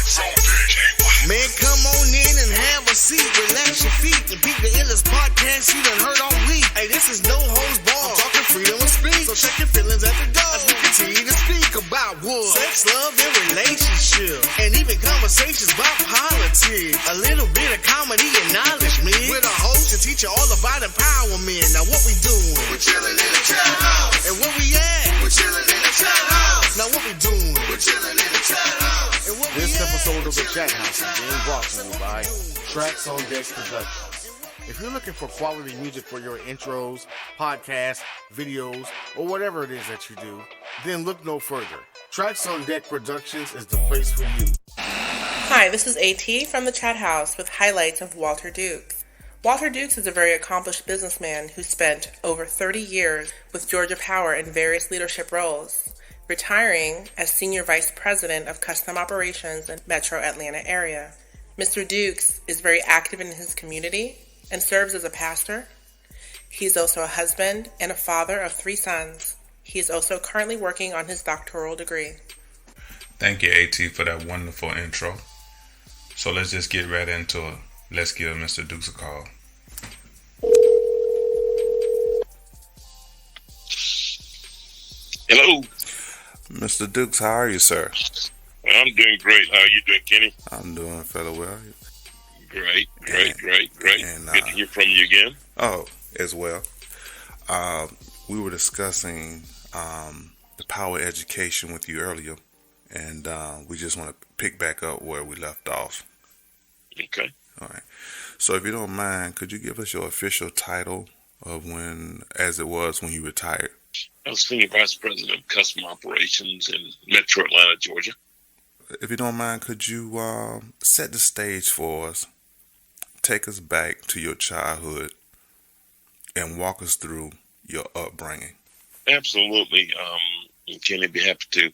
Man, come on in and have a seat, relax your feet, and beat the illest podcast you done heard all week. Hey, this is No Holds Barred, I'm talking freedom of speech, so check your feelings at the door as we continue to speak about what? Sex, love, and relationship, and even conversations about politics. A little bit of comedy and knowledge, man. We're the host to teach you all about empowerment. Now what we doing? We're chilling in the chat house. And where we at? We're chilling in the chat house. Now what we doing? We're chilling in the chat house. And where This we at? episode of the Chat House is being brought to you by Tracks on Deck Productions. If you're looking for quality music for your intros, podcasts, videos, or whatever it is that you do, then look no further. Tracks on Deck Productions is the place for you. Hi, this is AT from the Chat House with highlights of Walter Dukes. Walter Dukes is a very accomplished businessman who spent over 30 years with Georgia Power in various leadership roles, retiring as Senior Vice President of Custom Operations in Metro Atlanta area. Mr. Dukes is very active in his community and serves as a pastor. He's also a husband and a father of 3 sons. He is also currently working on his doctoral degree. Thank you, AT, for that wonderful intro. So let's just get right into it. Let's give Mr. Dukes a call. Hello. Mr. Dukes, how are you, sir? I'm doing great. How are you doing, Kenny? I'm doing fairly well. Great. And, Good to hear from you again. Oh, as well. We were discussing the power education with you earlier, and we just want to pick back up where we left off. Okay. All right. So if you don't mind, could you give us your official title of when, as it was when you retired? I was Senior Vice President of Custom Operations in Metro Atlanta, Georgia. If you don't mind, could you set the stage for us? Take us back to your childhood and walk us through your upbringing. Absolutely. Kenny, be happy to.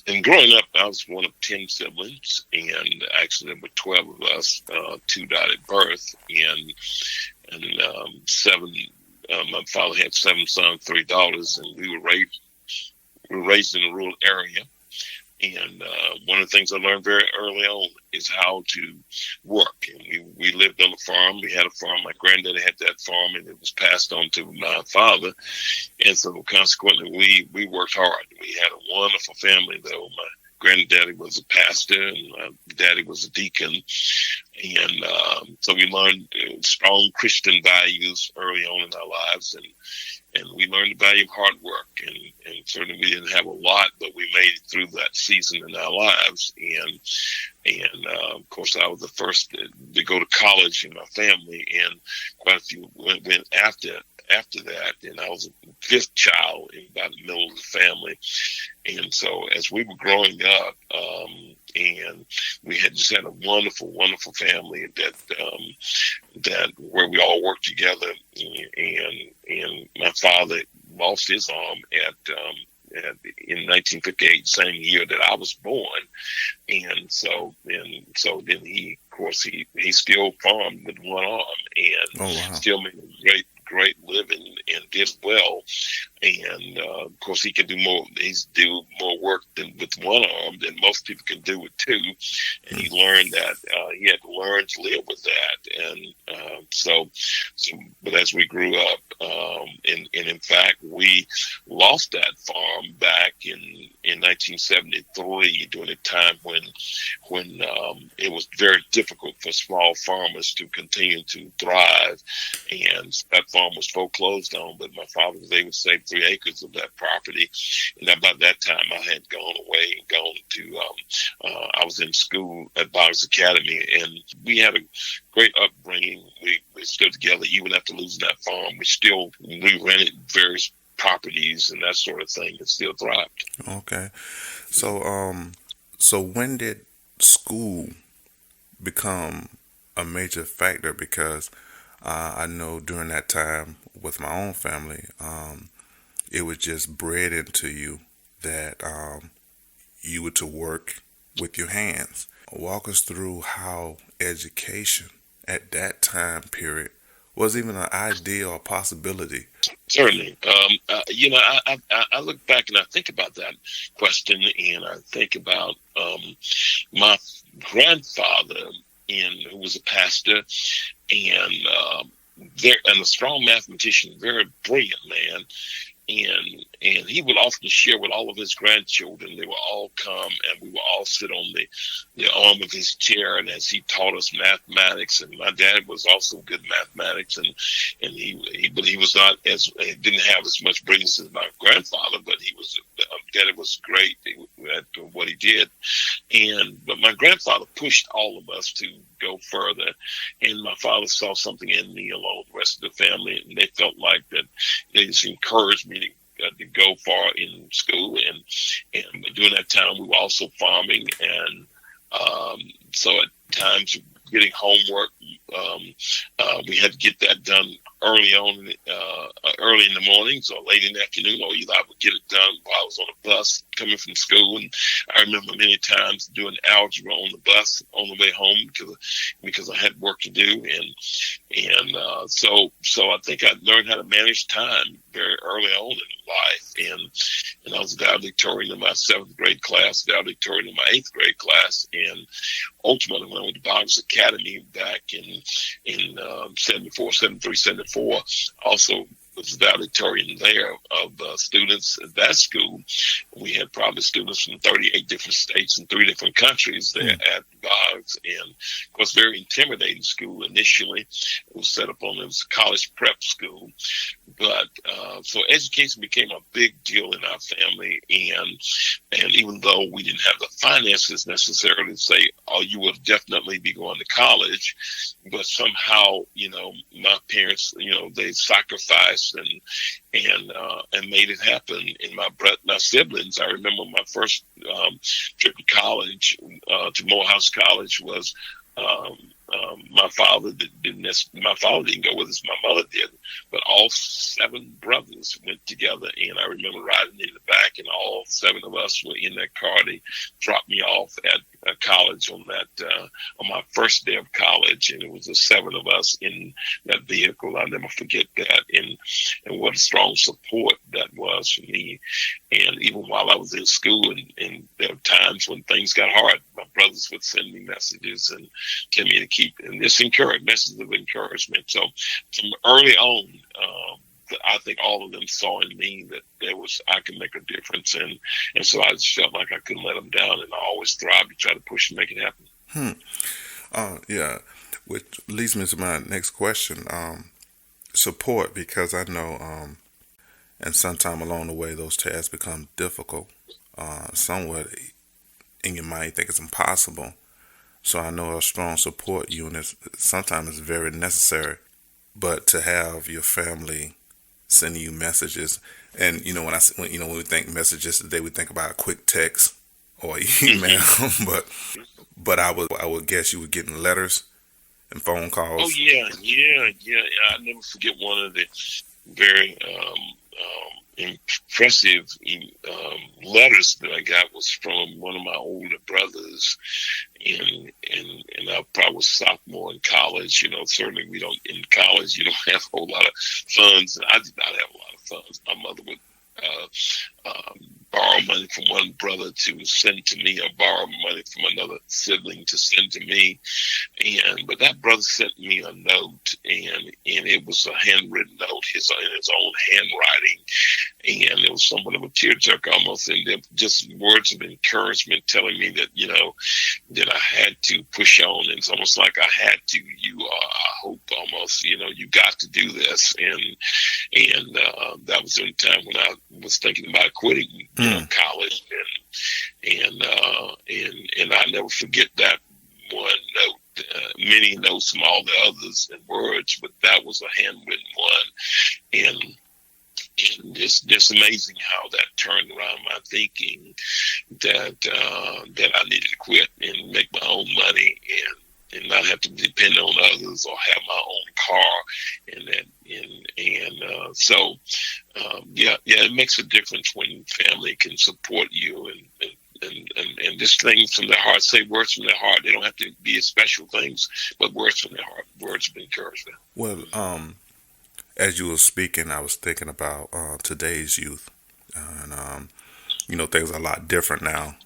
And growing up, I was one of 10 siblings, and actually there were 12 of us. 2 died at birth, and 7. My father had 7 sons, 3 daughters, and we were raised in a rural area. And one of the things I learned very early on is how to work. And we lived on a farm. We had a farm. My granddaddy had that farm, and it was passed on to my father. And so consequently, we worked hard. We had a wonderful family, though. My granddaddy was a pastor, and my daddy was a deacon. And so we learned strong Christian values early on in our lives, and we learned the value of hard work. And certainly we didn't have a lot, but we made it through that season in our lives. And of course, I was the first to go to college in my family, and quite a few went after that, and I was a 5th child in about the middle of the family. And so as we were growing up, and we had just had a wonderful family that where we all worked together, and my father lost his arm in 1958, same year that I was born. And so then he still farmed with one arm, and still made a great living and did well. And of course he can do more. He's do more work with one arm than most people can do with 2. And he learned that he had to learn to live with that. And so but as we grew up, and in fact we lost that farm back in 1973 during a time when it was very difficult for small farmers to continue to thrive, and that farm was foreclosed on. But my father was able to save 3 acres of that property, and about that time I had gone away and gone to I was in school at Boggs Academy, and we had a great upbringing. We stood together even after losing that farm. We rented various properties and that sort of thing, and still thrived. Okay, so when did school become a major factor? Because I know during that time with my own family, it was just bred into you that you were to work with your hands. Walk us through how education at that time period was even an idea or possibility. Certainly. I look back and I think about that question, and I think about my grandfather, who was a pastor, and a strong mathematician, very brilliant man. And he would often share with all of his grandchildren. They would all come, and we would all sit on the arm of his chair. And as he taught us mathematics, and my dad was also good at mathematics, and he was not he didn't have as much brilliance as my grandfather, but Daddy was great at what he did. But my grandfather pushed all of us to go further, and my father saw something in me along with the rest of the family, and they felt like that they just encouraged me to go far in school. And during that time, we were also farming, and so at times getting homework, we had to get that done early in the mornings or late in the afternoon, or either I would get it done while I was on the bus coming from school. And I remember many times doing algebra on the bus on the way home because I had work to do. So I think I learned how to manage time very early on in life. And I was valedictorian in my 7th grade class, valedictorian in my 8th grade class. And ultimately, when I went to Boggs Academy back in 74, 73, 74, also was valedictorian there of students at that school. We had probably students from 38 different states and 3 different countries there at Boggs, and of course, very intimidating school initially. It was set up on, it was a college prep school, but so education became a big deal in our family, and even though we didn't have the finances necessarily to say, oh, you will definitely be going to college, but somehow, my parents, they sacrificed and made it happen. And my siblings, I remember my first trip to college, to Morehouse College, was my father didn't go with us. My mother did, but all 7 brothers went together, and I remember riding in the back, and all 7 of us were in that car. They dropped me off at college on my first day of college, and it was the 7 of us in that vehicle. I'll never forget that, and what a strong support that was for me. And even while I was in school, and there were times when things got hard, my brothers would send me messages and tell me to keep, and this messages of encouragement. So from early on, I think all of them saw in me that I could make a difference, and so I just felt like I couldn't let them down, and I always tried to try to push and make it happen. Yeah, which leads me to my next question. Support, because I know, and sometime along the way, those tasks become difficult. Somewhat in your mind, you think it's impossible. So I know a strong support unit sometimes is very necessary, but to have your family sending you messages, and when we think messages today, we think about a quick text or email, but I would guess you were getting letters and phone calls. Oh yeah. I never forget one of the very impressive letters that I got was from one of my older brothers, and I probably was sophomore in college. Certainly in college you don't have a whole lot of funds, and I did not have a lot of funds. My mother would borrow money from one brother to send to me, or borrow money from another sibling to send to me. But that brother sent me a note, and it was a handwritten note, in his own handwriting, and it was somewhat of a tearjerker almost, and just words of encouragement telling me that that I had to push on. And it's almost like I had to. I hope almost, you got to do this, and that was the time when I was thinking about quitting college, and I never forget that one note. Many notes from all the others and words, but that was a handwritten one, and it's amazing how that turned around my thinking that I needed to quit and make my own money and not have to depend on others or have my own car, it makes a difference when family can support you and just things from their heart, say words from their heart. They don't have to be special things, but words from their heart, words of encouragement. Well, as you were speaking, I was thinking about today's youth, and things are a lot different now.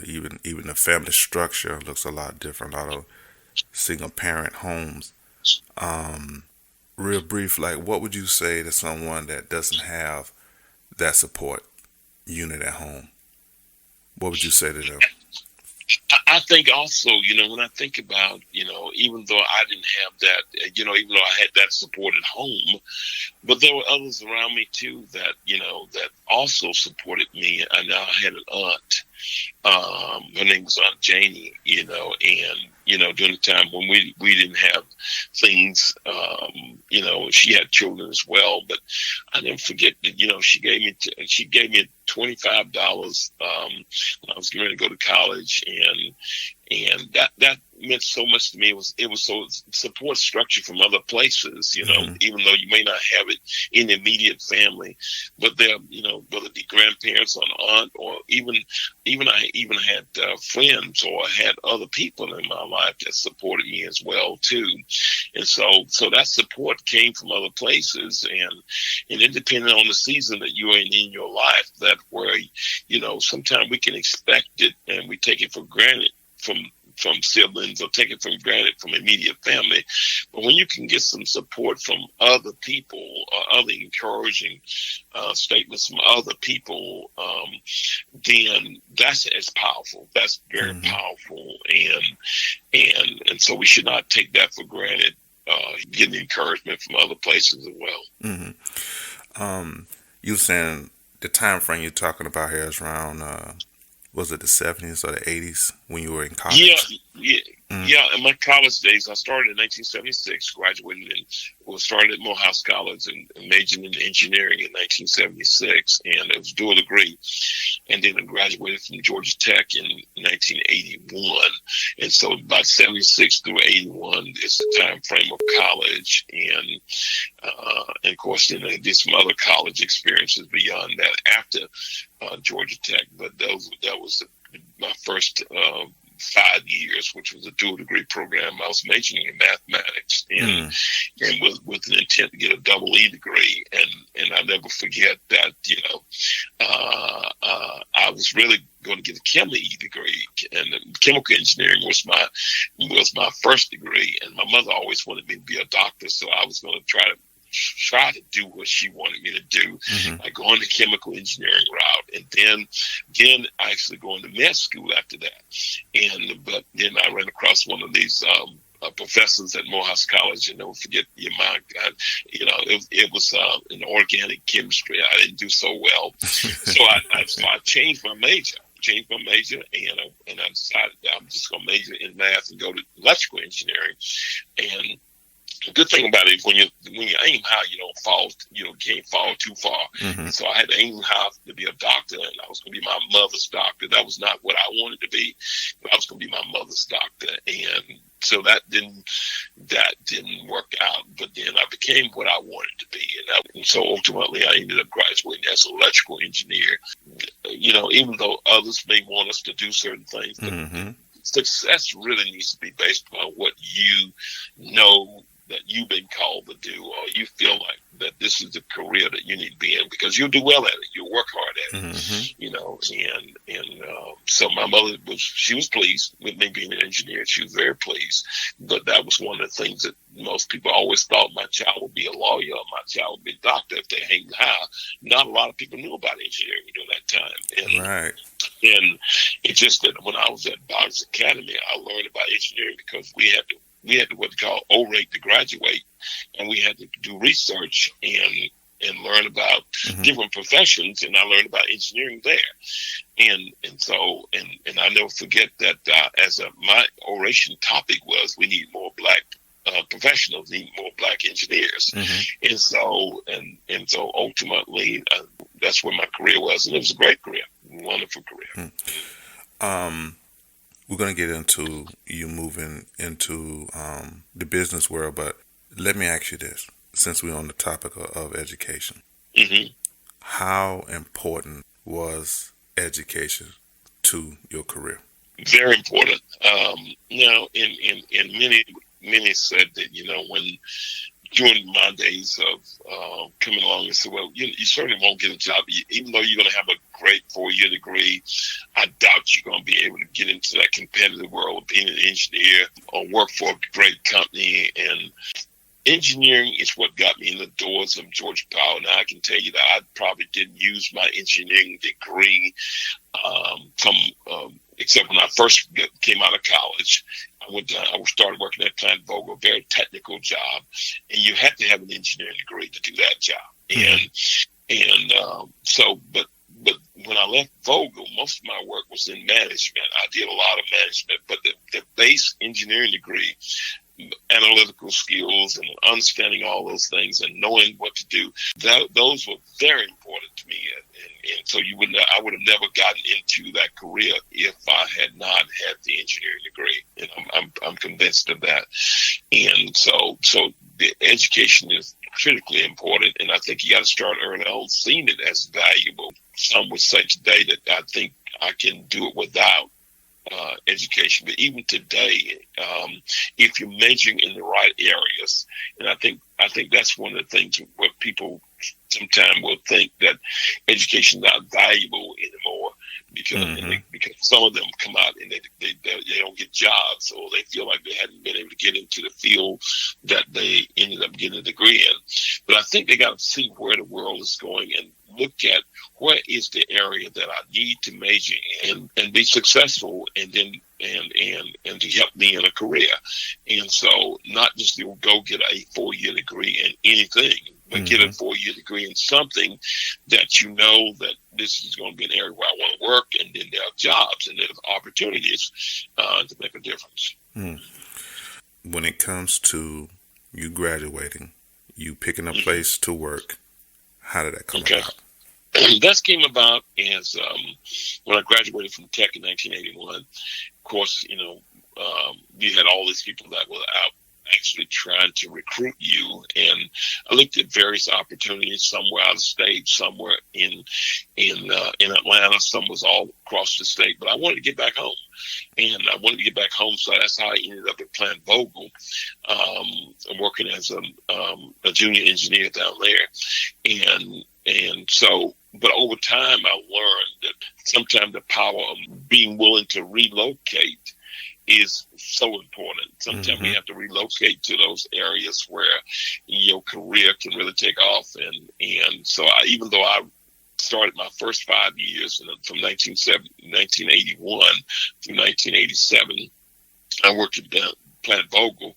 Even the family structure looks a lot different. A lot of single parent homes. Real brief, like, what would you say to someone that doesn't have that support unit at home? What would you say to them? I think also, when I think about, even though I didn't have that, even though I had that support at home, but there were others around me too that, that also supported me. And I had an aunt, her name was Aunt Janie, and, during the time when we didn't have things, she had children as well, but I never forget that, she gave me $25 when I was getting ready to go to college, and that meant so much to me. It was so support structure from other places, even though you may not have it in the immediate family, but there, whether it be grandparents or an aunt, or even I even had friends, or had other people in my life that supported me as well too, and so that support came from other places, and it depended on the season that you are in your life, that where sometimes we can expect it and we take it for granted from siblings, or take it for granted from immediate family. But when you can get some support from other people, or other encouraging statements from other people, then that's as powerful. That's very powerful, and so we should not take that for granted. Getting encouragement from other places as well. You were saying the time frame you're talking about here is around, was it the 70s or the 80s when you were in college? Yeah. In my college days, I started in 1976, graduated started at Morehouse College and majored in engineering in 1976, and it was dual degree. And then I graduated from Georgia Tech in 1981. And so about 76 through 81 is the time frame of college. And of course, then I did some other college experiences beyond that after Georgia Tech. But that was my first 5 years, which was a dual degree program. I was majoring in mathematics and with an intent to get a double E degree. And I'll never forget that, I was really going to get a Chem E degree, and chemical engineering was my first degree. And my mother always wanted me to be a doctor, so I was going to try to do what she wanted me to do, like going the chemical engineering route, and then actually going to med school after that. But then I ran across one of these professors at Morehouse College, and never forget the amount. It was in organic chemistry. I didn't do so well, so I changed my major. And I decided that I'm just going to major in math and go to electrical engineering. And the good thing about it is when you aim high, you can't fall too far. So I had to aim high to be a doctor, and I was going to be my mother's doctor. That was not what I wanted to be, but I was going to be my mother's doctor. And so that didn't work out. But then I became what I wanted to be, and so ultimately I ended up graduating as an electrical engineer. Even though others may want us to do certain things, but success really needs to be based on what you know that you've been called to do, or you feel like that this is the career that you need to be in, because you'll do well at it. You'll work hard at it, so my mother was pleased with me being an engineer. She was very pleased, but that was one of the things that most people always thought my child would be a lawyer, or my child would be a doctor if they hang high. Not a lot of people knew about engineering during that time. Right. And it's just that when I was at Boggs Academy, I learned about engineering because we had to what they call O-rate to graduate, and we had to do research and learn about different professions, and I learned about engineering there. And so I never forget that my oration topic was we need more black professionals, need more black engineers. And so ultimately that's where my career was, and it was a great career, wonderful career. We're going to get into you moving into the business world, but let me ask you this, since we're on the topic of education. How important was education to your career? Very important. In many said that, during my days of coming along and said, well, you certainly won't get a job. Even though you're going to have a great 4-year degree, I doubt you're going to be able to get into that competitive world of being an engineer or work for a great company. And engineering is what got me in the doors of Georgia Power. Now, I can tell you that I probably didn't use my engineering degree except when I first came out of college. I started working at Plant Vogel, a very technical job, and you had to have an engineering degree to do that job. But when I left Vogel, most of my work was in management. I did a lot of management, but the base engineering degree, analytical skills and understanding all those things and knowing what to do, those were very important to me. And so I would have never gotten into that career if I had not had the engineering degree. And I'm convinced of that. And so the education is critically important, and I think you got to start early on seeing it as valuable. Some would say today that I think I can do it without education, but even today, if you're majoring in the right areas, and I think that's one of the things where people sometimes will think that education is not valuable anymore because some of them come out and they don't get jobs, or they feel like they hadn't been able to get into the field that they ended up getting a degree in. But I think they got to see where the world is going and look at where is the area that I need to major in and be successful, and then and to help me in a career. And so not just to go get a 4-year degree in anything, but get a 4-year degree in something that you know that this is going to be an area where I want to work, and then there are jobs and there's opportunities to make a difference. When it comes to you graduating, you picking a place to work, how did that come about? That came about as when I graduated from Tech in 1981. Of course, you had all these people that were out actually trying to recruit you, and I looked at various opportunities. Some were out of state, some were in Atlanta, some was all across the state. But I wanted to get back home, so that's how I ended up at Plant Vogel, working as a junior engineer down there, and so. But over time, I learned that sometimes the power of being willing to relocate is so important. Sometimes we have to relocate to those areas where your career can really take off. And so even though I started my first 5 years from 1981 through 1987, I worked at Plant Vogel,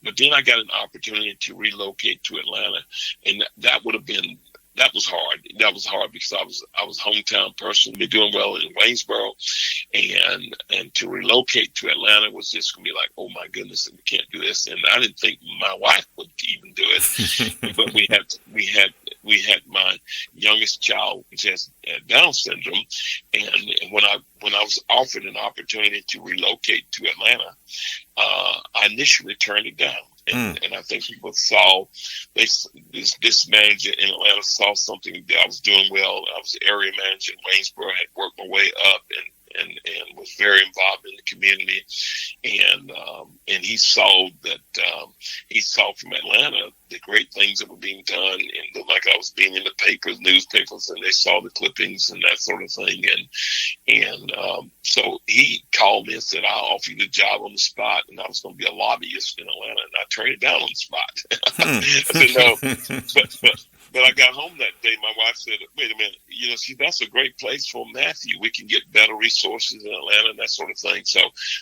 but then I got an opportunity to relocate to Atlanta, and that was hard. That was hard because I was a hometown person, been doing well in Waynesboro, and to relocate to Atlanta was just gonna be like, oh my goodness, we can't do this. And I didn't think my wife would even do it. But we had my youngest child, which has Down syndrome, and when I was offered an opportunity to relocate to Atlanta, I initially turned it down. And I think people saw this manager in Atlanta saw something that I was doing well. I was the area manager in Waynesboro, had worked my way up and was very involved in the community. And he saw from Atlanta the great things that were being done, and like I was being in the newspapers, and they saw the clippings and that sort of thing. And so he called me and said, I'll offer you the job on the spot. And I was going to be a lobbyist in Atlanta, and I turned it down on the spot. I said, no. But I got home that day. My wife said, wait a minute, see, that's a great place for Matthew. We can get better resources in Atlanta and that sort of thing. So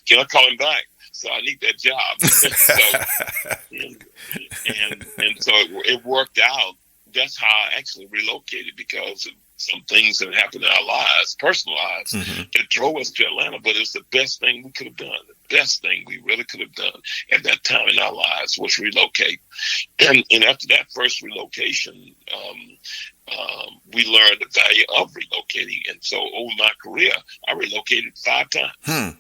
can I call him back? So I need that job. So it worked out. That's how I actually relocated, because of some things that happened in our lives, personal lives, that drove us to Atlanta. But it was the best thing we could have done. The best thing we really could have done at that time in our lives was relocate. And after that first relocation, we learned the value of relocating. And so over my career, I relocated 5 times.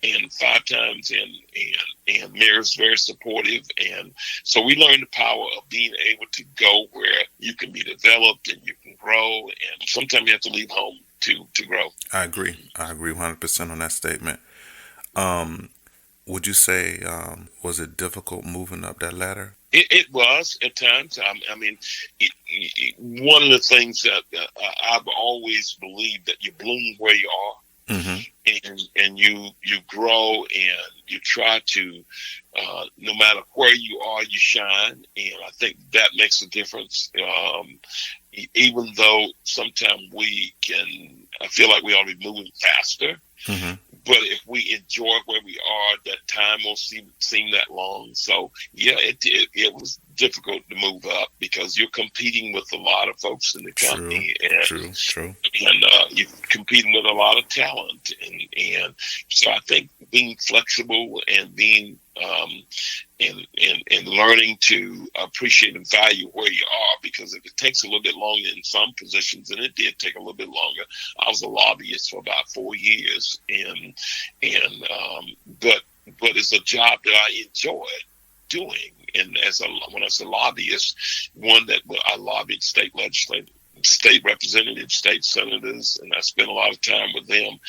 And 5 times, and Mayor's very supportive. And so we learned the power of being able to go where you can be developed and you can grow. And sometimes you have to leave home to grow. I agree 100% on that statement. Would you say, was it difficult moving up that ladder? It was at times. I mean, one of the things that I've always believed that you bloom where you are, and you grow and you try to, no matter where you are, you shine, and I think that makes a difference. Even though sometimes I feel like we ought to be moving faster. But if we enjoy where we are, that time won't seem that long. So, yeah, it was difficult to move up because you're competing with a lot of folks in the company. True. And you're competing with a lot of talent. And so I think being flexible and being and learning to appreciate and value where you are, because if it takes a little bit longer in some positions, and it did take a little bit longer. I was a lobbyist for about 4 years, but it's a job that I enjoyed doing. And when I was a lobbyist, I lobbied state legislators, state representatives, state senators, and I spent a lot of time with them.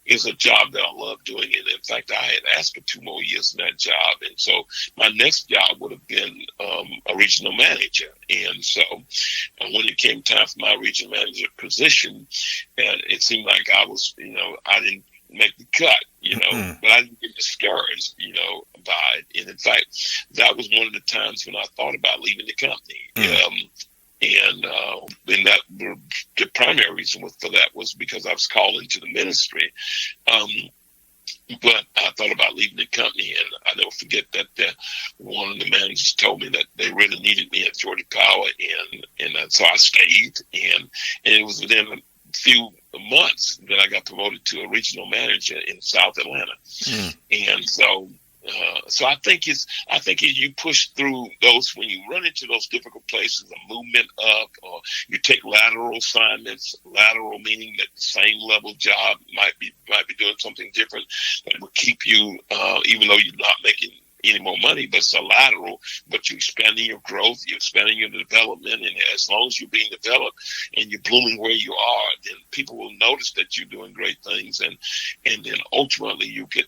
Is a job that I love doing. And in fact, I had asked for 2 more years in that job. And so my next job would have been a regional manager. And so when it came time for my regional manager position, and it seemed like I didn't make the cut, but I didn't get discouraged, by it. And in fact, that was one of the times when I thought about leaving the company. And that the primary reason for that was because I was called into the ministry. But I thought about leaving the company, and I never forget that one of the managers told me that they really needed me at Georgia Power, and so I stayed. And it was within a few months that I got promoted to a regional manager in South Atlanta. And so I think you push through those when you run into those difficult places, a movement up, or you take lateral assignments. Lateral meaning that the same level job might be doing something different that will keep you, even though you're not making any more money, but it's a lateral, but you're expanding your growth, you're expanding your development, and as long as you're being developed and you're blooming where you are, then people will notice that you're doing great things, and then ultimately you get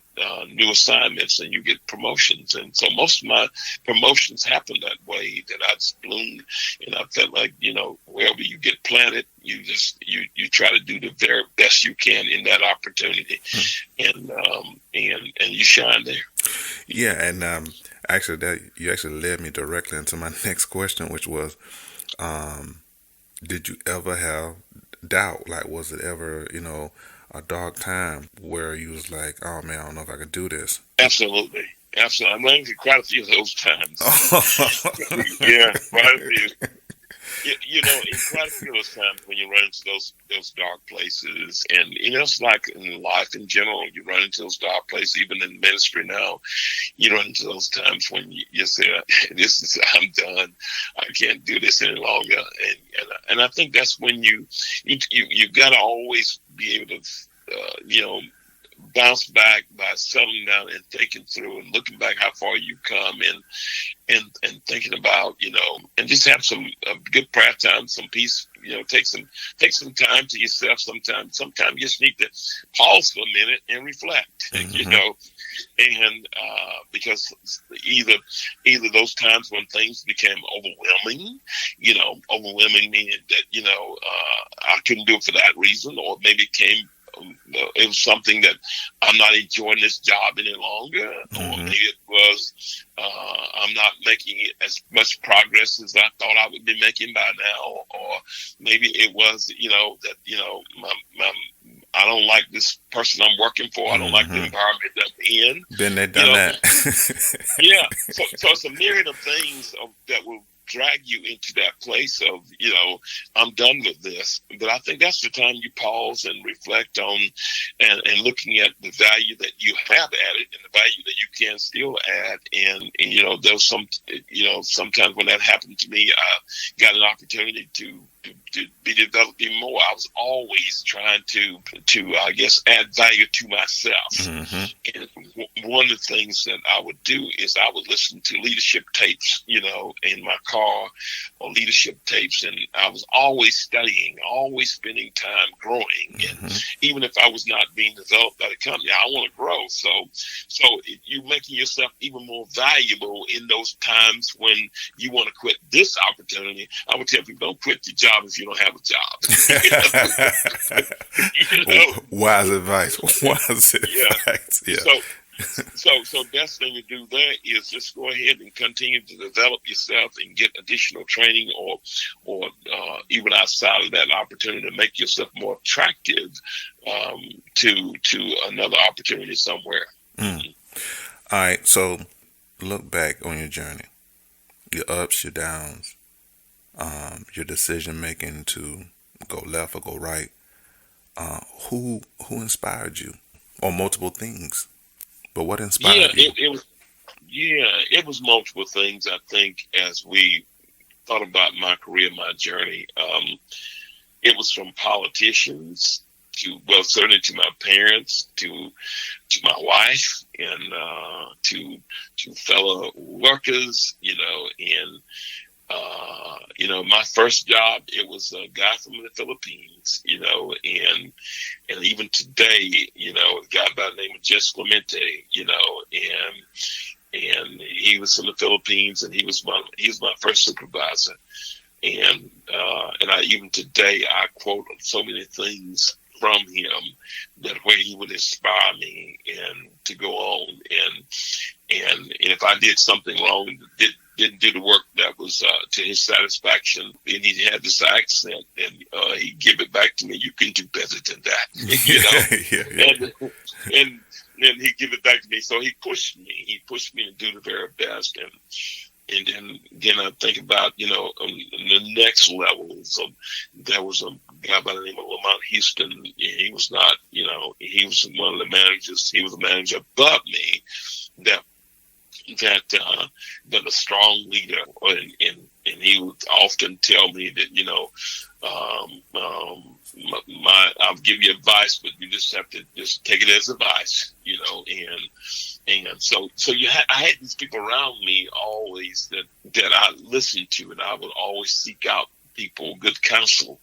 new assignments and you get promotions. And so most of my promotions happen that way, that I just bloomed, and I felt like, wherever you get planted, you try to do the very best you can in that opportunity, and you shine there. Yeah, and you actually led me directly into my next question, which was, did you ever have doubt? Like, was it ever, a dark time where you was like, oh man, I don't know if I could do this? Absolutely. I'm running through quite a few of those times. Yeah, quite a few. In quite a few of those times when you run into those dark places, and it's like in life in general, you run into those dark places. Even in ministry now, you run into those times when you say, I'm done, I can't do this any longer, and I think that's when you got to always be able to bounce back by settling down and thinking through and looking back how far you've come, and thinking about, and just have some good prayer time, some peace, take some time to yourself. Sometimes you just need to pause for a minute and reflect, and because either those times when things became overwhelming, overwhelming meaning that, I couldn't do it for that reason, or maybe it was something that I'm not enjoying this job any longer, or maybe it was I'm not making as much progress as I thought I would be making by now, or maybe it was I don't like this person I'm working for. I don't like the environment that I'm in. Been there, done that. Yeah. So it's a myriad of things that will drag you into that place of, I'm done with this. But I think that's the time you pause and reflect on and looking at the value that you have added and the value that you can still add. And there's sometimes when that happened to me, I got an opportunity to be developing more. I was always trying to I guess, add value to myself. And one of the things that I would do is I would listen to leadership tapes, in my car, or leadership tapes. And I was always studying, always spending time growing. Mm-hmm. And even if I was not being developed by the company, I want to grow. So you're making yourself even more valuable in those times when you want to quit this opportunity. I would tell people, don't quit your job if you don't have a job. Wise advice. Wise advice. Yeah. So best thing to do there is just go ahead and continue to develop yourself and get additional training, or even outside of that opportunity, to make yourself more attractive to another opportunity somewhere. Mm. All right. So look back on your journey, your ups, your downs, your decision making to go left or go right. Who inspired you, or multiple things? But what inspired you? It was multiple things. I think as we thought about my career, my journey, it was from politicians to, well, certainly to my parents, to my wife, and to fellow workers, and my first job, it was a guy from the Philippines, and even today, a guy by the name of Jess Clemente, and he was from the Philippines, and he was my first supervisor, and even today I quote so many things from him that way he would inspire me and to go on, and if I did something wrong, didn't do the work that was to his satisfaction, and he had this accent, and he'd give it back to me. You can do better than that, Yeah. And he'd give it back to me. So he pushed me. He pushed me to do the very best, and then I think about the next level. So there was a guy by the name of Lamont Houston. He was not, he was one of the managers. He was a manager above me that a strong leader, and he would often tell me that I'll give you advice, but you just have to just take it as advice, and so I had these people around me always that I listened to, and I would always seek out people, good counsel.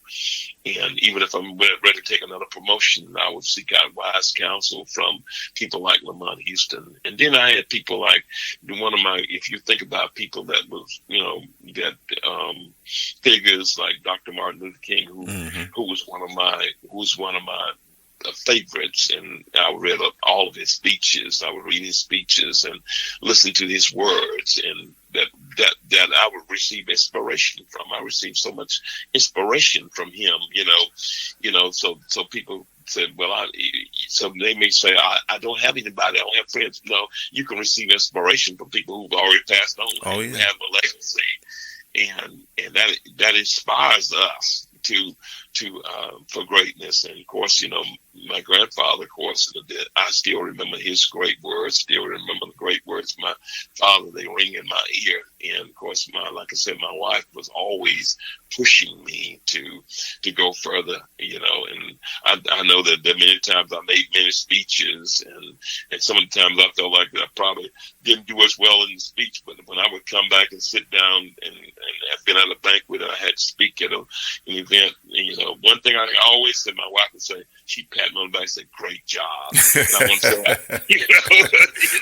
And even if I'm ready to take another promotion, I would seek out wise counsel from people like Lamont Houston. And then I had people like if you think about people that was, figures like Dr. Martin Luther King, who was one of my favorites, and I read all of his speeches. I would read his speeches and listen to his words, and that I would receive inspiration from. I received so much inspiration from him, so people said, well, so they may say, I don't have anybody, I don't have friends. No, you can receive inspiration from people who've already passed on, who have a legacy, and that inspires us for greatness. And of course, my grandfather, of course, I still remember his great words, still remember the great words of my father. They ring in my ear. And of course, like I said, my wife was always pushing me to go further, and I know that many times I made many speeches, and some of the times I felt like I probably didn't do as well in the speech, but when I would come back and sit down and I've been at a banquet and I had to speak at an event, one thing I always said, my wife would say, she'd pat me on the back and say, great job. And I want to say,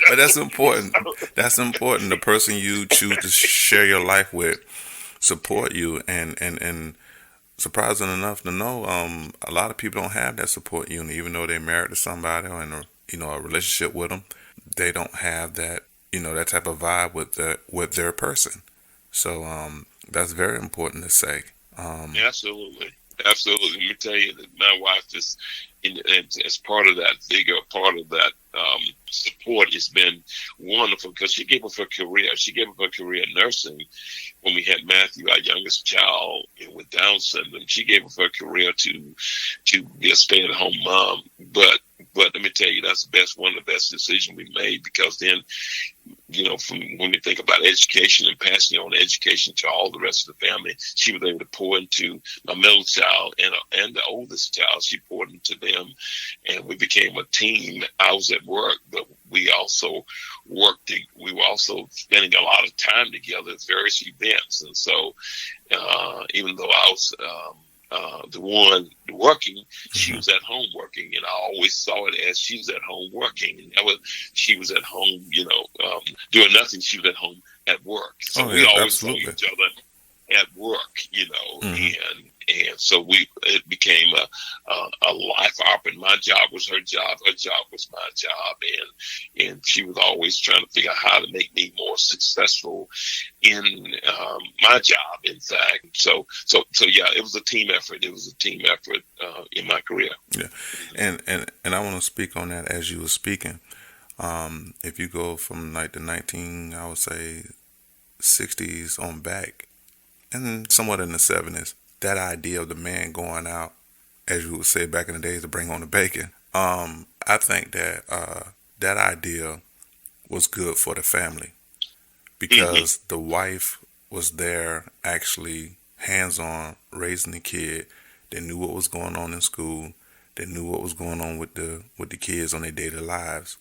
But that's important. That's important. The person you choose to share your life with support you, and surprising enough to know, a lot of people don't have that support unit, even though they're married to somebody or in a relationship with them. They don't have that, that type of vibe with their person. So that's very important to say. Absolutely. Let me tell you that my wife is, as part of that figure, part of that support has been wonderful, because she gave up her career. She gave up her career in nursing when we had Matthew, our youngest child, with Down syndrome. She gave up her career to be a stay-at-home mom. But let me tell you, that's one of the best decisions we made, because then, from when we think about education and passing on education to all the rest of the family, she was able to pour into my middle child and the oldest child. She poured into them, and we became a team. I was at work, but we also we were also spending a lot of time together at various events. And so even though I was the one working, she was at home working, and I always saw it as she was at home working, and she was at home, doing nothing. She was at home at work. So we always saw each other at work, and so it became a life option. My job was her job was my job, and she was always trying to figure out how to make me more successful in my job. In fact, so yeah, it was a team effort. It was a team effort in my career. Yeah, and I want to speak on that as you were speaking. If you go from like the 60s on back, and somewhat in the 70s, that idea of the man going out, as you would say back in the days, to bring on the bacon. I think that that idea was good for the family because the wife was there actually hands-on raising the kid. They knew what was going on in school. They knew what was going on with the kids on their daily lives.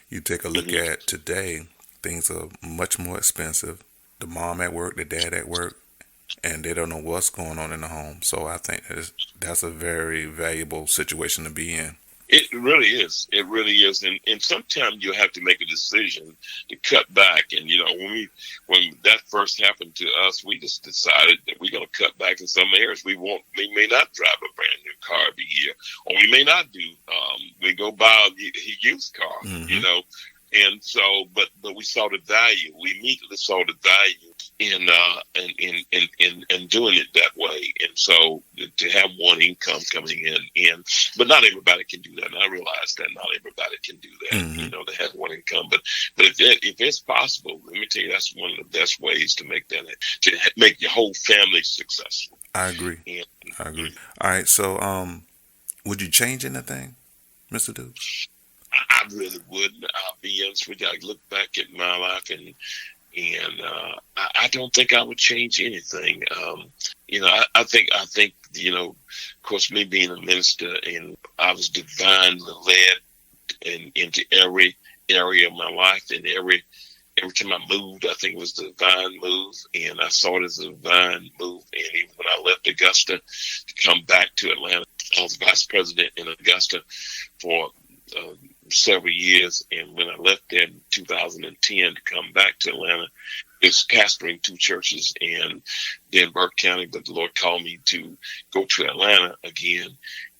You take a look at today, things are much more expensive. The mom at work, the dad at work, and they don't know what's going on in the home. So I think that's a very valuable situation to be in. It really is. It really is. And sometimes you have to make a decision to cut back. And, when that first happened to us, we just decided that we're going to cut back in some areas. We may not drive a brand new car every year, or we may not do, we go buy a used car, And so, but we saw the value. We immediately saw the value in doing it that way. And so, to have one income coming in, but not everybody can do that. And I realize that not everybody can do that. To have one income. But if it's possible, let me tell you, that's one of the best ways to make that, to make your whole family successful. I agree. I agree. All right. So, would you change anything, Mr. Dukes? I really wouldn't. I'll be honest with you. I look back at my life and I don't think I would change anything. I think, of course, me being a minister, and I was divinely led into every area of my life, and every time I moved, I think it was a divine move, and I saw it as a divine move. And even when I left Augusta to come back to Atlanta, I was vice president in Augusta for several years, and when I left there in 2010 to come back to Atlanta, it was pastoring 2 churches in Burke County, but the Lord called me to go to Atlanta again,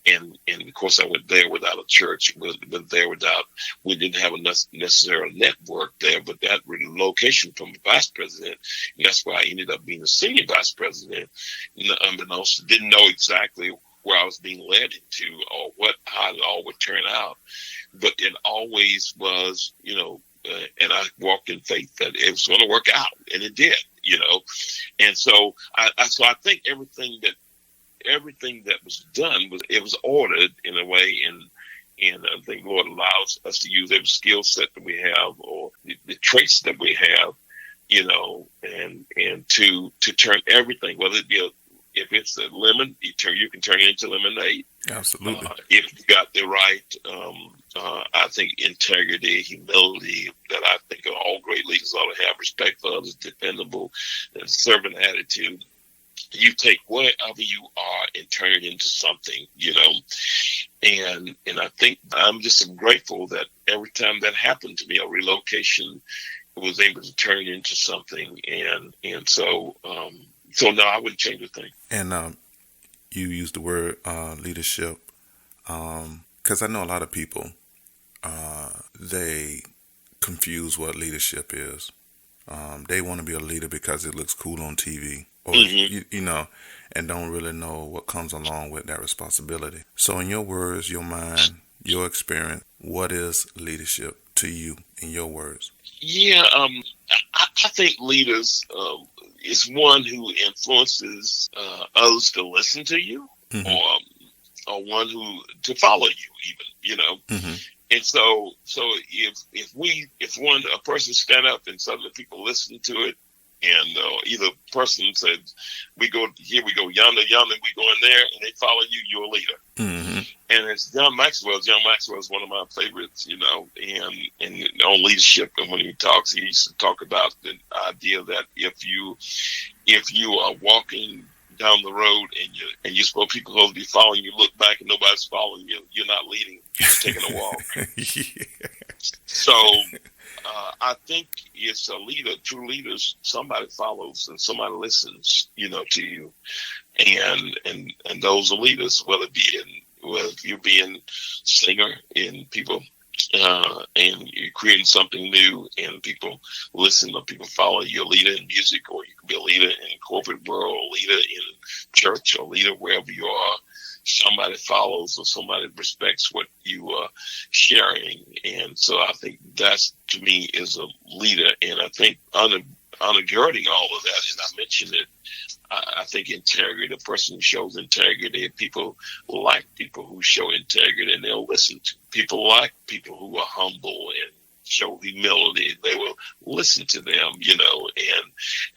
and of course I went there without a church, went there we didn't have a necessary network there, but that relocation from the vice president, and that's why I ended up being a senior vice president, unbeknownst, didn't know exactly where I was being led into or how it all would turn out. But it always was, and I walked in faith that it was going to work out, and it did, And so I think everything that was done was ordered in a way, and I think the Lord allows us to use every skill set that we have, or the traits that we have, and to turn everything, whether it be if it's a lemon, you can turn it into lemonade. Absolutely. If you got the right, I think, integrity, humility, that I think all great leaders ought to have, respect for others, dependable, and servant attitude. You take whatever you are and turn it into something, And I think I'm just grateful that every time that happened to me, a relocation was able to turn it into something. And so, no, I wouldn't change a thing. And you used the word leadership, because I know a lot of people, they confuse what leadership is. They want to be a leader because it looks cool on TV, or and don't really know what comes along with that responsibility. So in your words, your mind, your experience, what is leadership to you in your words? Yeah, I think leaders is one who influences others to listen to you, or one who to follow you, even, And so if a person stand up and suddenly people listen to it, And either person said, we go here, we go yonder, we go in there, and they follow you, you're a leader. Mm-hmm. And it's John Maxwell is one of my favorites, and on leadership. And when he talks, he used to talk about the idea that if you are walking down the road and you're supposed people to be following you, look back and nobody's following you, you're not leading, you're taking a walk. Yeah. So I think it's a leader, true leaders, somebody follows and somebody listens, to you. And those are leaders, whether you're being singer and people and you're creating something new and people listen or people follow you, a leader in music, or you can be a leader in corporate world, a leader in church, or a leader wherever you are. Somebody follows or somebody respects what you are sharing. And so I think that's, to me, is a leader. And I think undergirding all of that, and I mentioned it, I think integrity, the person who shows integrity, people like people who show integrity, and they'll listen to people like people who are humble and show humility. They will listen to them,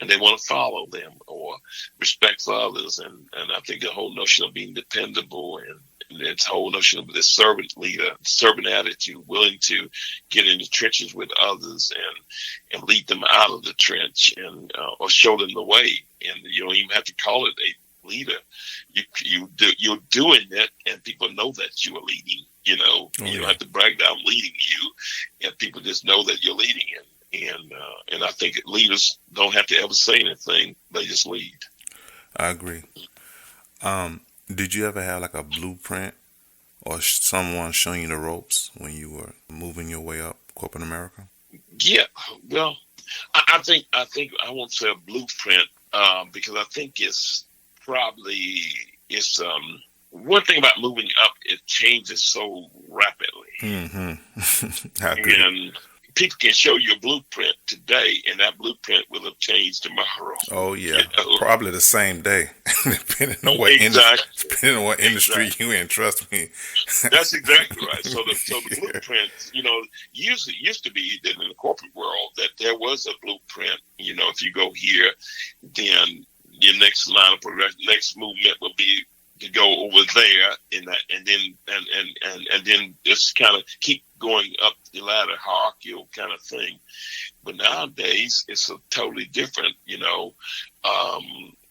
and they want to follow them or respect for others. And I think the whole notion of being dependable and this whole notion of this servant leader, servant attitude, willing to get in the trenches with others and lead them out of the trench and or show them the way. And you don't even have to call it a leader. You're doing it, and people know that you are leading. You don't have to brag that I'm leading you, and people just know that you're leading it. And I think leaders don't have to ever say anything; they just lead. I agree. Did you ever have like a blueprint or someone showing you the ropes when you were moving your way up corporate America? Yeah, well, I think I won't say a blueprint because I think it's one thing about moving up, it changes so rapidly. Mm-hmm. I agree. And people can show you a blueprint today, and that blueprint will have changed tomorrow. Oh yeah, probably the same day, depending on what industry you in. Trust me. That's exactly right. So the blueprint, used to be that in the corporate world that there was a blueprint. If you go here, then your next line of progression, next movement will be to go over there, and then just kind of keep going up the ladder, hierarchical kind of thing. But nowadays it's a totally different,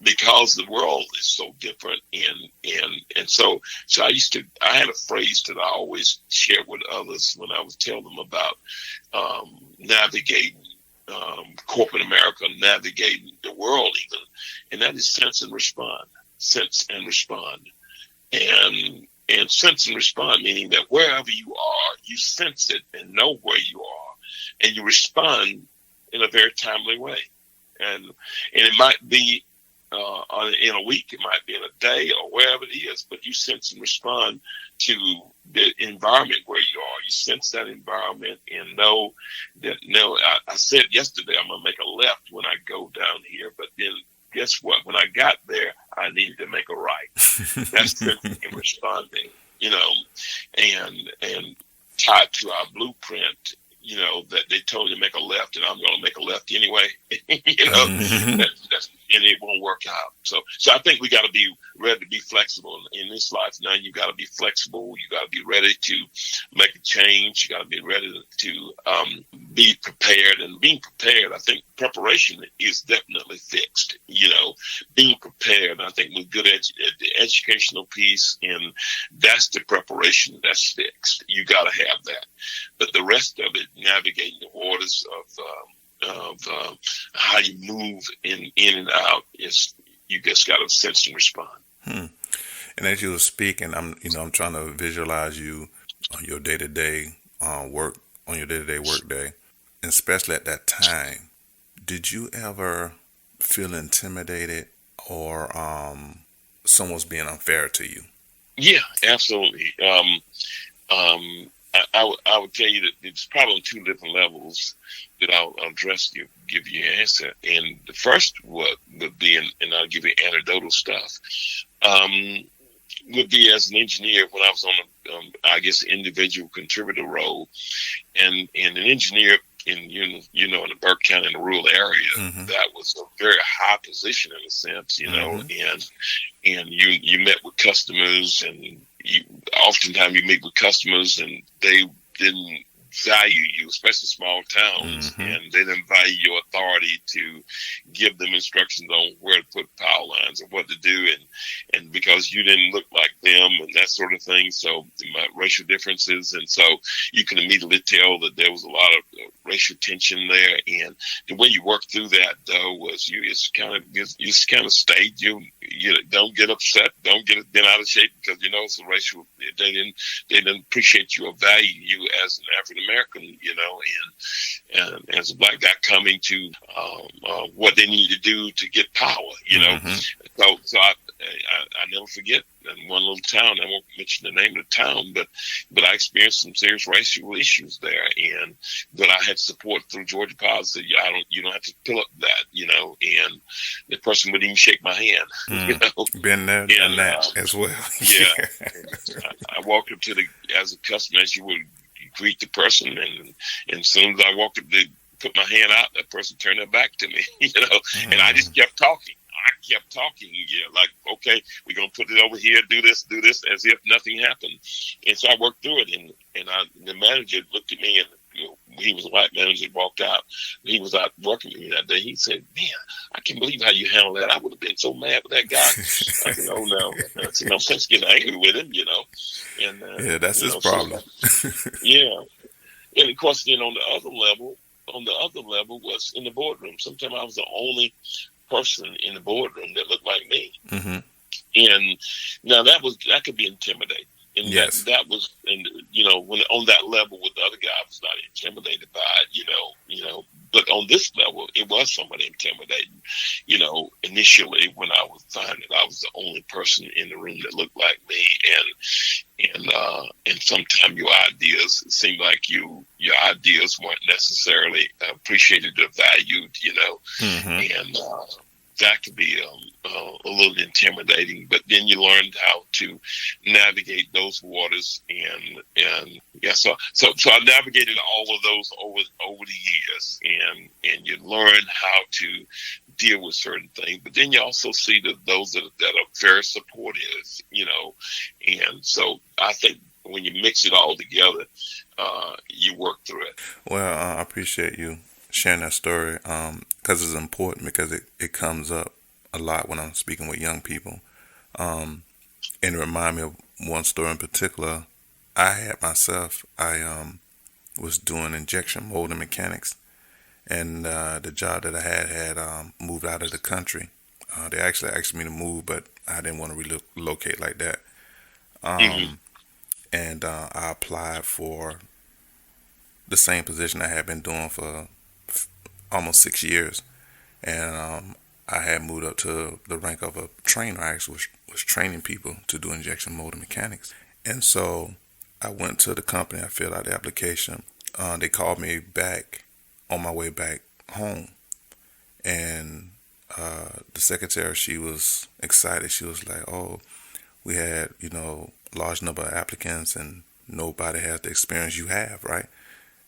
because the world is so different, and so I had a phrase that I always share with others when I was telling them about navigating corporate America, navigating the world even, and that is sense and respond. Sense and respond. And sense and respond, meaning that wherever you are, you sense it and know where you are, and you respond in a very timely way. And it might be in a week, it might be in a day, or wherever it is, but you sense and respond to the environment where you are. You sense that environment and know that, I said yesterday I'm going to make a left when I go down here, but then guess what? When I got there, I needed to make a right. That's sensing and responding, and tied to our blueprint, that they told you to make a left, and I'm going to make a left anyway, and it won't work out. So I think we got to be ready to be flexible in this life. Now you got to be flexible. You got to be ready to make a change. You got to be ready to be prepared. And being prepared, I think preparation is definitely fixed. Being prepared, I think with good the educational piece, and that's the preparation that's fixed. You got to have that. But the rest of it, navigating the waters of how you move in and out, is you just got to sense and respond. And as you were speaking, I'm trying to visualize you on your day-to-day work day, and especially at that time. Did you ever feel intimidated or someone's being unfair to you? Yeah, absolutely. I would tell you that it's probably on two different levels that I'll address you, give you an answer. And the first would be, and I'll give you anecdotal stuff, would be as an engineer when I was on individual contributor role. And an engineer, in the Burke County, in the rural area, that was a very high position in a sense, and you met with customers, and oftentimes you meet with customers, and they didn't value you, especially small towns, and they didn't value your authority to give them instructions on where to put power lines and what to do, and because you didn't look like them and that sort of thing, so racial differences, and so you can immediately tell that there was a lot of racial tension there. And the way you worked through that, though, was you just kind of stayed. You don't get upset, don't get bent out of shape because it's a racial. They didn't appreciate you or value you as an African American, and as a black guy coming to what they need to do to get power, So I never forget in one little town. I won't mention the name of the town, but I experienced some serious racial issues there, but I had support through Georgia Power. Said, you don't have to pull up that, and the person wouldn't even shake my hand. Been there, done that as well. Yeah, I walked up as a customer, as you would greet the person, and as soon as I walked up to put my hand out, that person turned their back to me, and I just kept talking. Like, okay, we're going to put it over here, do this, as if nothing happened. And so I worked through it, and the manager looked at me, and he was a white manager, walked out. He was out working with me that day. He said, "Man, I can't believe how you handled that. I would have been so mad with that guy." I said, "Oh, no. That's no sense getting angry with him, And, yeah, that's his problem. Yeah. And, of course, on the other level was in the boardroom. Sometimes I was the only person in the boardroom that looked like me. And now that could be intimidating. And yes, that was, and when on that level with the other guy, I was not intimidated by it, but on this level, it was somewhat intimidating, initially when I was finding I was the only person in the room that looked like me, and sometimes your ideas, it seemed like your ideas weren't necessarily appreciated or valued, and that could be a little intimidating, but then you learned how to navigate those waters, and so I navigated all of those over the years, and you learn how to deal with certain things, but then you also see those that are very supportive, and so I think when you mix it all together, you work through it. Well, I appreciate you sharing that story, because it's important, because it comes up a lot when I'm speaking with young people, and it reminds me of one story in particular. I was doing injection molding mechanics, and the job that I had moved out of the country. They actually asked me to move, but I didn't want to relocate like that. And I applied for the same position I had been doing for almost 6 years, and I had moved up to the rank of a trainer. I actually was training people to do injection molding mechanics, and so I went to the company. I filled out the application. They called me back on my way back home, and the secretary, she was excited. She was like, "Oh, we had large number of applicants, and nobody has the experience you have, right?"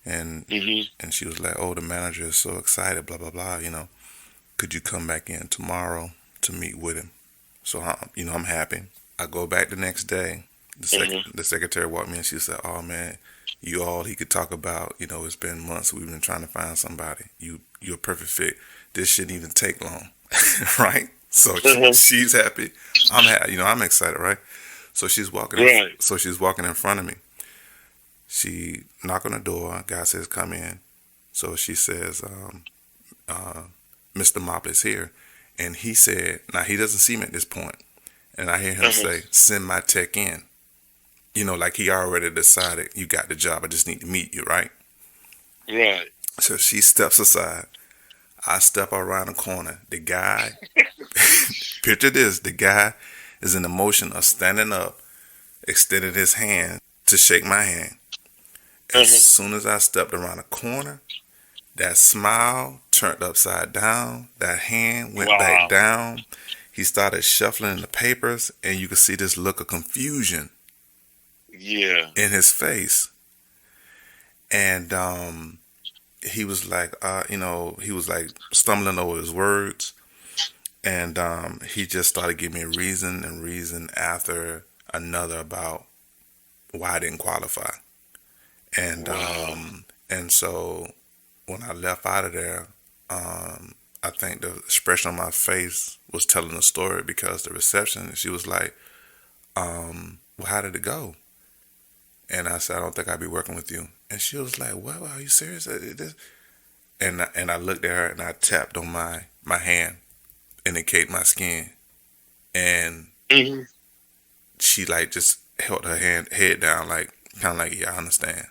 And and she was like, "Oh, the manager is so excited, blah blah blah. Could you come back in tomorrow to meet with him?" So I'm happy. I go back the next day. The secretary walked me and she said, "Oh man, he could talk about. It's been months. We've been trying to find somebody. You're a perfect fit. This shouldn't even take long, right?" So she's happy. I'm happy. I'm excited, right? So she's walking. Right. So she's walking in front of me. She knocked on the door. Guy says, "Come in." So she says, "Mr. Mobley's here." And he said, now he doesn't see me at this point. And I hear him say, "Send my tech in." Like he already decided, you got the job. I just need to meet you, right? Right. So she steps aside. I step around the corner. The guy, picture this, the guy is in the motion of standing up, extended his hand to shake my hand. As soon as I stepped around the corner, that smile turned upside down. That hand went back down. He started shuffling the papers, and you could see this look of confusion in his face. And he was like, he was like stumbling over his words, and he just started giving me reason and reason after another about why I didn't qualify, and Wow. and so when I left out of there, I think the expression on my face was telling the story because the reception, she was like, well, how did it go? And I said, I don't think I'd be working with you. And she was like, well, are you serious? And I looked at her and I tapped on my hand, indicate my skin. And Hmm. she like just held her head down, like kind of like, yeah, I understand.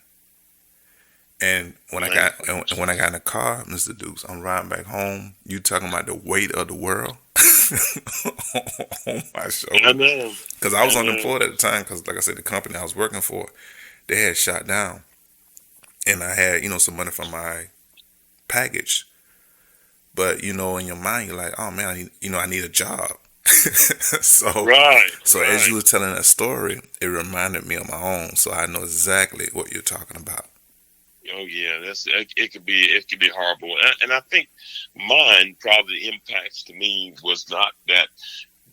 And when I got in the car, Mr. Dukes, I'm riding back home. You talking about the weight of the world on my I shoulder? know. Because I was I know. unemployed at the time. Because like I said, the company I was working for, they had shut down, and I had some money from my package. But in your mind, you're like, oh man, I need a job. so Right. so right. as you were telling that story, it reminded me of my own. So I know exactly what you're talking about. Oh yeah, it could be horrible, and I think mine probably the impacts to me was not that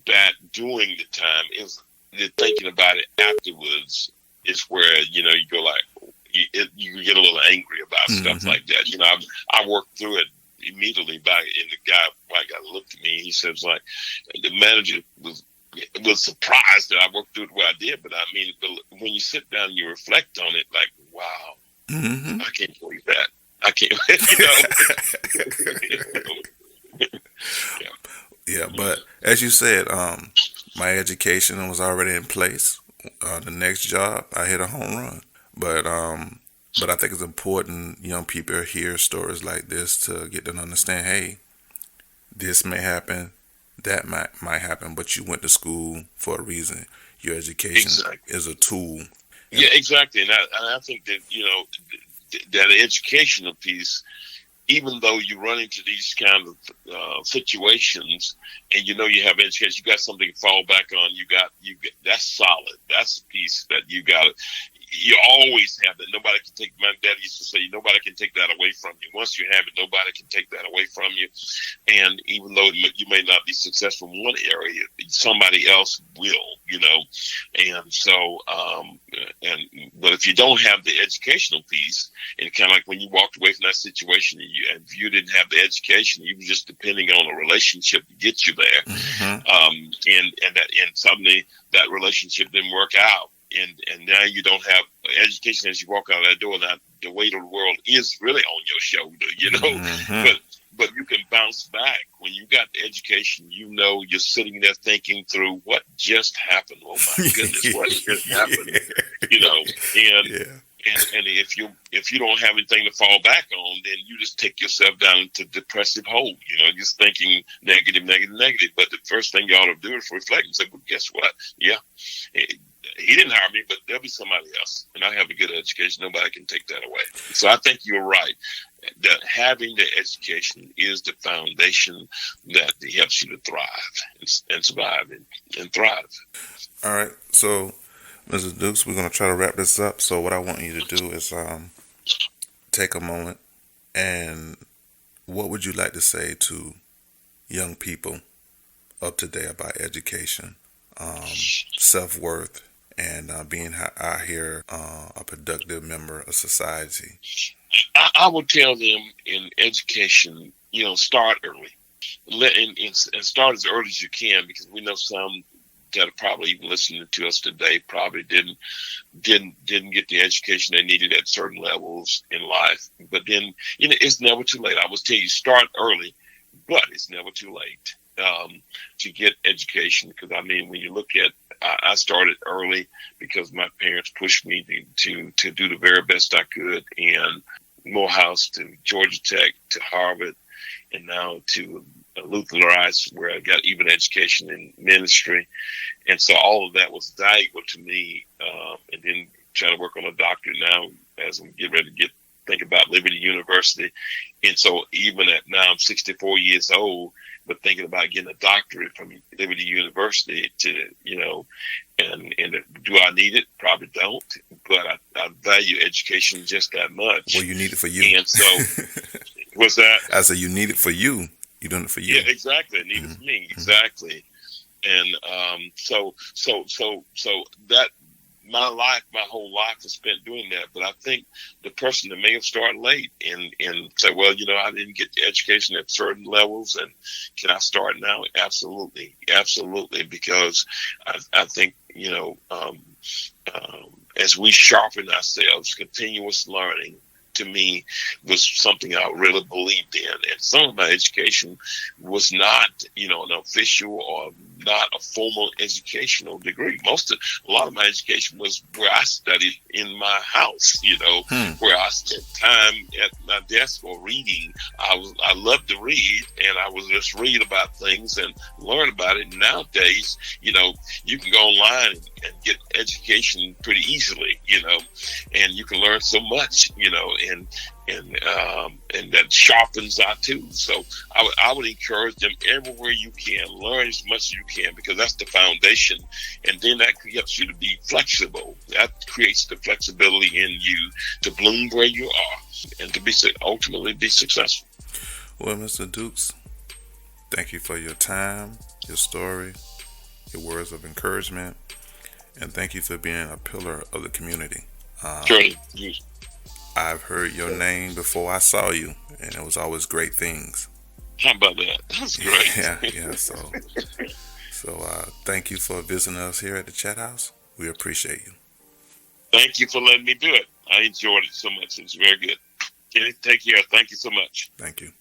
bad during the time. It was the thinking about it afterwards is where you go like you get a little angry about stuff Mm-hmm. like that. I worked through it immediately back, and the white guy looked at me. He says like the manager was surprised that I worked through it the way I did, but I mean, when you sit down and you reflect on it, like wow. Mm-hmm. I can't believe that. I can't, Yeah, but as you said, my education was already in place. The next job, I hit a home run. But I think it's important young people hear stories like this to get them to understand. Hey, this may happen, that might happen, but you went to school for a reason. Your education Exactly. is a tool. Yeah, exactly. And I think that that educational piece, even though you run into these kind of situations, and you have education, you got something to fall back on. You got that's solid. That's a piece that you got. You always have that. Nobody can take. My dad used to say, nobody can take that away from you. Once you have it, nobody can take that away from you. And even though you may not be successful in one area, somebody else will. And so, but if you don't have the educational piece, and kind of like when you walked away from that situation, and if you didn't have the education, you were just depending on a relationship to get you there. Mm-hmm. And suddenly that relationship didn't work out. And now you don't have education as you walk out of that door. Now the weight of the world is really on your shoulder, Mm-hmm. But you can bounce back when you got the education. You're sitting there thinking through what just happened. Oh my goodness, what just happened? And if you don't have anything to fall back on, then you just take yourself down into depressive hole. Just thinking negative. But the first thing you ought to do is reflect and say, well, guess what? Yeah. He didn't hire me, but there'll be somebody else. And I have a good education. Nobody can take that away. So I think you're right. That having the education is the foundation that helps you to thrive and survive and thrive. All right. So, Mrs. Dukes, we're going to try to wrap this up. So what I want you to do is take a moment, and what would you like to say to young people of today about education, self-worth, and being out here a productive member of society? I would tell them in education, start early. And start as early as you can, because we know some that are probably even listening to us today probably didn't get the education they needed at certain levels in life. But then, it's never too late. I would tell you, start early, but it's never too late to get education. Because when you look at, I started early because my parents pushed me to do the very best I could, and Morehouse to Georgia Tech to Harvard, and now to Luther Rice, where I got even education in ministry. And so all of that was valuable to me. And then trying to work on a doctorate now as I'm getting ready to get think about Liberty University. And so even at now I'm 64 years old, but thinking about getting a doctorate from Liberty University to, and do I need it? Probably don't, but I value education just that much. Well, you need it for you. And so, what's that? I said, you need it for you. You're doing it for you. Yeah, exactly. I need it for me. Exactly. And so that my whole life is spent doing that. But I think the person that may have started late and say, well, I didn't get the education at certain levels, and can I start now? Absolutely, because I think as we sharpen ourselves, continuous learning, to me, was something I really believed in. And some of my education was not, an official or not a formal educational degree. A lot of my education was where I studied in my house, where I spent time at my desk or reading. I loved to read, and I would just read about things and learn about it. And nowadays, you can go online and get education pretty easily, and you can learn so much, and that sharpens our tools. So I would encourage them everywhere you can, learn as much as you can, because that's the foundation. And then that helps you to be flexible. That creates the flexibility in you to bloom where you are and to ultimately be successful. Well, Mr. Dukes, thank you for your time, your story, your words of encouragement, and thank you for being a pillar of the community. Sure. I've heard your name before I saw you, and it was always great things. How about that? That's great. Yeah. So thank you for visiting us here at the Chat House. We appreciate you. Thank you for letting me do it. I enjoyed it so much. It was very good. Kenny, take care. Thank you so much. Thank you.